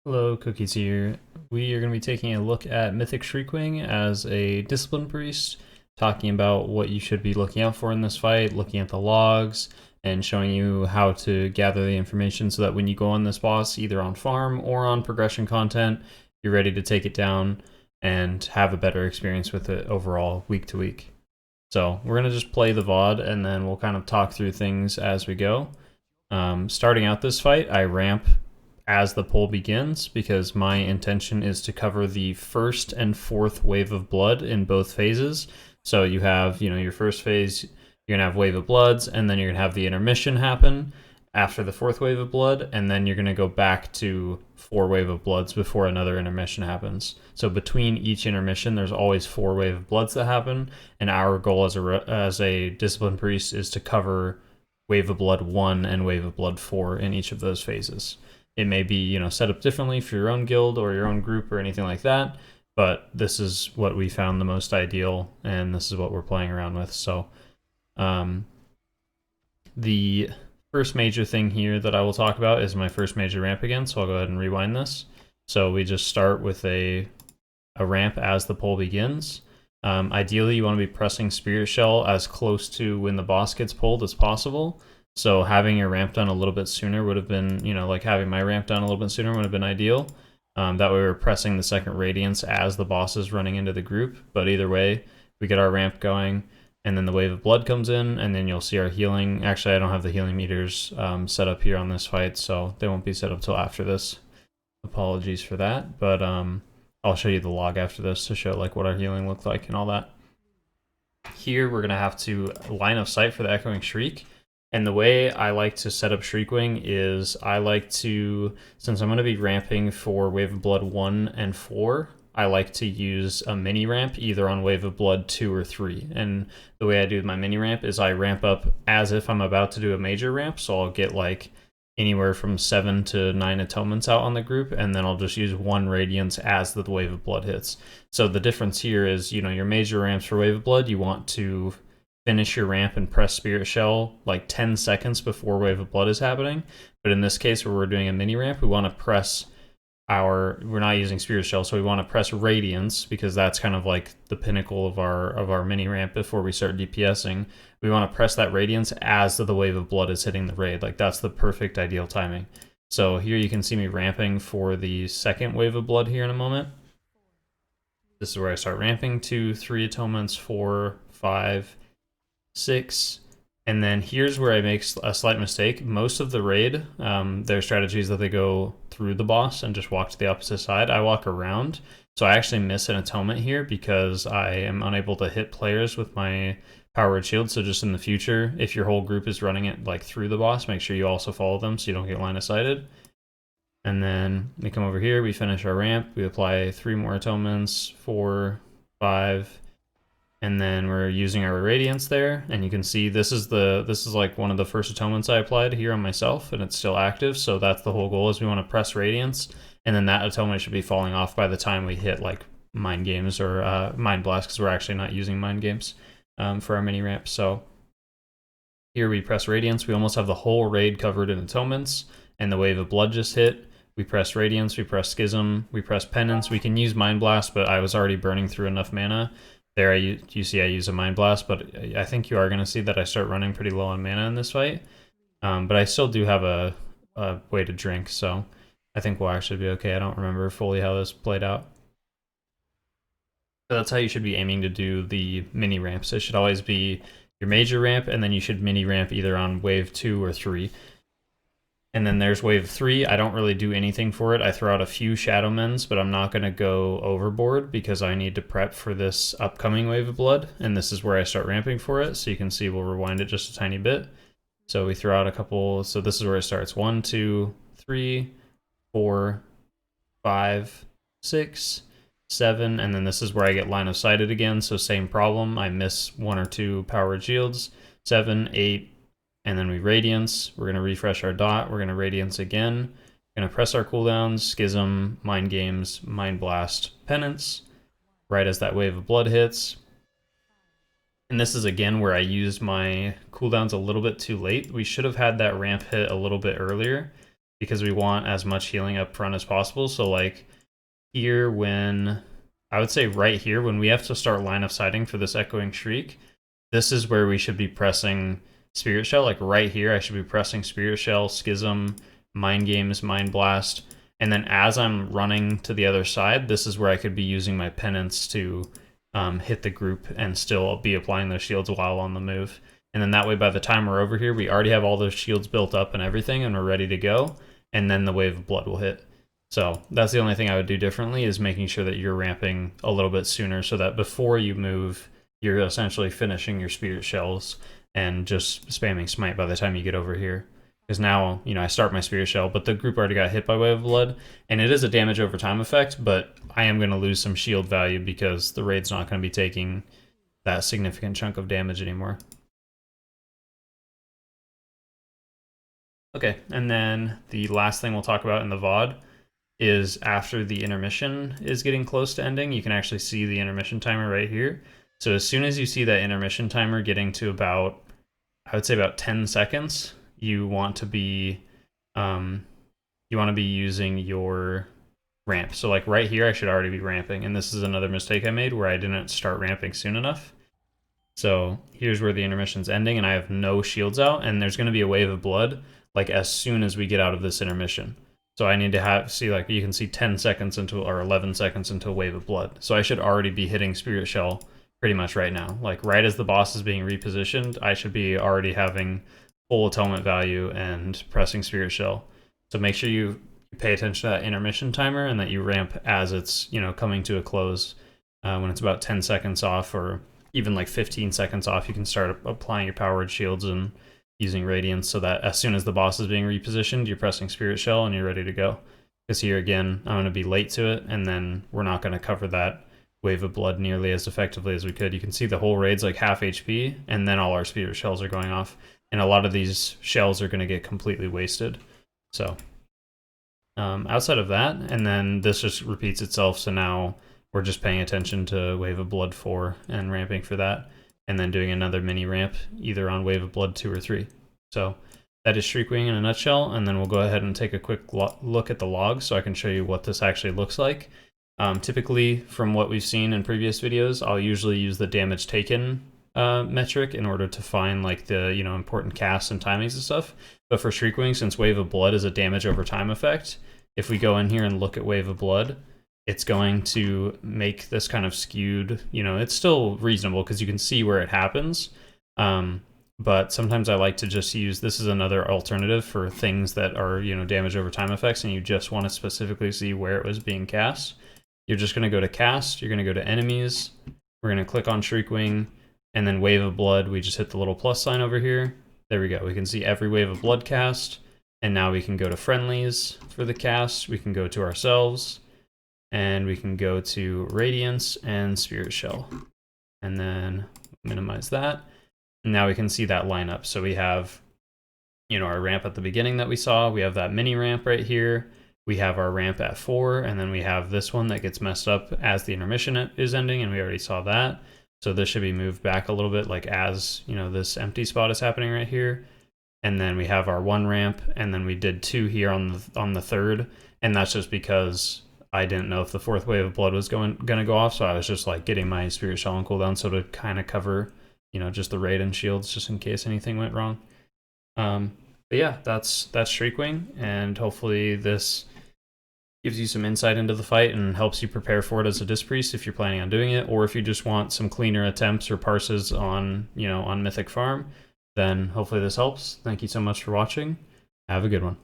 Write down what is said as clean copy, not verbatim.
Hello, Cookies here. We are going to be taking a look at Mythic Shriekwing as a Discipline Priest, talking about what you should be looking out for in this fight, looking at the logs, and showing you how to gather the information so that when you go on this boss, either on farm or on progression content, you're ready to take it down and have a better experience with it overall week to week. So we're going to just play the VOD and then we'll kind of talk through things as we go. Starting out this fight, I ramp as the pull begins because my intention is to cover the first and fourth wave of blood in both phases. So you have, your first phase, you're gonna have wave of bloods, and then you're gonna have the intermission happen after the fourth wave of blood, and then you're gonna go back to 4 wave of bloods before another intermission happens. So between each intermission, there's always 4 wave of bloods that happen, and our goal as a discipline priest is to cover wave of blood 1 and wave of blood 4 in each of those phases. It may be, set up differently for your own guild or your own group or anything like that, but this is what we found the most ideal, and this is what we're playing around with. So the first major thing here that I will talk about is my first major ramp again, so I'll go ahead and rewind this. So we just start with a ramp as the pull begins. Ideally, you want to be pressing Spirit Shell as close to when the boss gets pulled as possible. So having your ramp done a little bit sooner would have been, like having my ramp done a little bit sooner would have been ideal. That way we're pressing the second Radiance as the boss is running into the group. But either way, we get our ramp going, and then the wave of blood comes in, and then you'll see our healing. Actually, I don't have the healing meters set up here on this fight, so they won't be set up till after this. Apologies for that, but I'll show you the log after this to show like what our healing looked like and all that. Here we're gonna have to line of sight for the Echoing Shriek. And the way I like to set up Shriekwing is I like to, since I'm going to be ramping for Wave of Blood 1 and 4, I like to use a mini ramp either on Wave of Blood 2 or 3. And the way I do my mini ramp is I ramp up as if I'm about to do a major ramp, so I'll get like anywhere from 7 to 9 atonements out on the group, and then I'll just use 1 Radiance as the Wave of Blood hits. So the difference here is, your major ramps for Wave of Blood, you want to finish your ramp and press Spirit Shell like 10 seconds before Wave of Blood is happening. But in this case, where we're doing a mini ramp, we want to press we're not using Spirit Shell, so we want to press Radiance because that's kind of like the pinnacle of our mini ramp before we start DPSing. We want to press that Radiance as the Wave of Blood is hitting the raid. Like that's the perfect ideal timing. So here you can see me ramping for the second Wave of Blood here in a moment. This is where I start ramping, 2, 3 atonements, 4, 5, 6, and then here's where I make a slight mistake. Most of the raid, their strategy is that they go through the boss and just walk to the opposite side. I walk around, so I actually miss an atonement here because I am unable to hit players with my powered shield. So just in the future, if your whole group is running it like through the boss, make sure you also follow them so you don't get line of sighted. And then we come over here, we finish our ramp, we apply 3 more atonements, 4, 5, and then we're using our Radiance there, and you can see this is like one of the first atonements I applied here on myself, and it's still active. So that's the whole goal, is we want to press Radiance, and then that atonement should be falling off by the time we hit like Mind Games or Mind Blast, because we're actually not using Mind Games for our mini ramp. So here we press Radiance, we almost have the whole raid covered in atonements, and the Wave of Blood just hit. We press Radiance, we press Schism, we press Penance. We can use Mind Blast, but I was already burning through enough mana. There, you see I use a Mind Blast, but I think you are going to see that I start running pretty low on mana in this fight. But I still do have a way to drink, so I think we'll actually be okay. I don't remember fully how this played out. So that's how you should be aiming to do the mini ramps. It should always be your major ramp, and then you should mini ramp either on wave 2 or 3. And then there's wave 3. I don't really do anything for it. I throw out a few Shadow Mends, but I'm not going to go overboard because I need to prep for this upcoming wave of blood. And this is where I start ramping for it. So you can see we'll rewind it just a tiny bit. So we throw out a couple. So this is where it starts. 1, 2, 3, 4, 5, 6, 7. And then this is where I get line of sighted again. So same problem. I miss 1 or 2 powered shields. 7, 8. And then we Radiance, we're going to refresh our dot, we're going to Radiance again, we're going to press our cooldowns, Schism, Mind Games, Mind Blast, Penance, right as that Wave of Blood hits. And this is again where I used my cooldowns a little bit too late. We should have had that ramp hit a little bit earlier, because we want as much healing up front as possible. So like here, when I would say right here, when we have to start line of sighting for this Echoing Shriek, this is where we should be pressing Spirit Shell. Like right here, I should be pressing Spirit Shell, Schism, Mind Games, Mind Blast. And then as I'm running to the other side, this is where I could be using my penance to hit the group and still be applying those shields while on the move. And then that way, by the time we're over here, we already have all those shields built up and everything, and we're ready to go. And then the Wave of Blood will hit. So that's the only thing I would do differently, is making sure that you're ramping a little bit sooner so that before you move, you're essentially finishing your Spirit Shells and just spamming Smite by the time you get over here. Because now, I start my Spirit Shell, but the group already got hit by Wave of Blood, and it is a damage over time effect, but I am going to lose some shield value because the raid's not going to be taking that significant chunk of damage anymore. Okay, and then the last thing we'll talk about in the VOD is after the intermission is getting close to ending. You can actually see the intermission timer right here. So as soon as you see that intermission timer getting to about, I would say about 10 seconds, you want to be using your ramp. So like right here, I should already be ramping, and this is another mistake I made where I didn't start ramping soon enough. So here's where the intermission's ending, and I have no shields out, and there's going to be a Wave of Blood like as soon as we get out of this intermission. So I need to like you can see 10 seconds into, or 11 seconds into a Wave of Blood. So I should already be hitting Spirit Shell pretty much right now. Like right as the boss is being repositioned, I should be already having full atonement value and pressing Spirit Shell. So make sure you pay attention to that intermission timer and that you ramp as it's, coming to a close. When it's about 10 seconds off, or even like 15 seconds off, you can start applying your powered shields and using Radiance, so that as soon as the boss is being repositioned, you're pressing Spirit Shell and you're ready to go. Because here again, I'm going to be late to it, and then we're not going to cover that Wave of Blood nearly as effectively as we could. You can see the whole raid's like half HP, and then all our Spirit Shells are going off. And a lot of these shells are going to get completely wasted. So outside of that, and then this just repeats itself, so now we're just paying attention to Wave of Blood 4 and ramping for that, and then doing another mini ramp either on Wave of Blood 2 or 3. So that is Shriekwing in a nutshell, and then we'll go ahead and take a quick look at the logs so I can show you what this actually looks like. Typically, from what we've seen in previous videos, I'll usually use the damage taken metric in order to find like the important casts and timings and stuff. But for Shriekwing, since Wave of Blood is a damage over time effect, if we go in here and look at Wave of Blood, it's going to make this kind of skewed. It's still reasonable because you can see where it happens. But sometimes I like to just use, this is another alternative for things that are, damage over time effects, and you just want to specifically see where it was being cast. You're just going to go to cast, you're going to go to enemies, we're going to click on Shriekwing, and then Wave of Blood, we just hit the little plus sign over here. There we go. We can see every Wave of Blood cast, and now we can go to friendlies for the cast, we can go to ourselves, and we can go to Radiance and Spirit Shell. And then minimize that. And now we can see that lineup. So we have, our ramp at the beginning that we saw. We have that mini ramp right here. We have our ramp at 4, and then we have this one that gets messed up as the intermission is ending, and we already saw that. So this should be moved back a little bit, like as, this empty spot is happening right here. And then we have our 1 ramp, and then we did 2 here on the 3rd, and that's just because I didn't know if the 4th Wave of Blood was gonna go off, so I was just like getting my Spirit Shell on cooldown, so to kind of cover, just the raid and shields, just in case anything went wrong. But yeah, that's Shriekwing, and hopefully this gives you some insight into the fight and helps you prepare for it as a Disc Priest if you're planning on doing it, or if you just want some cleaner attempts or parses on, on Mythic Farm, then hopefully this helps. Thank you so much for watching. Have a good one.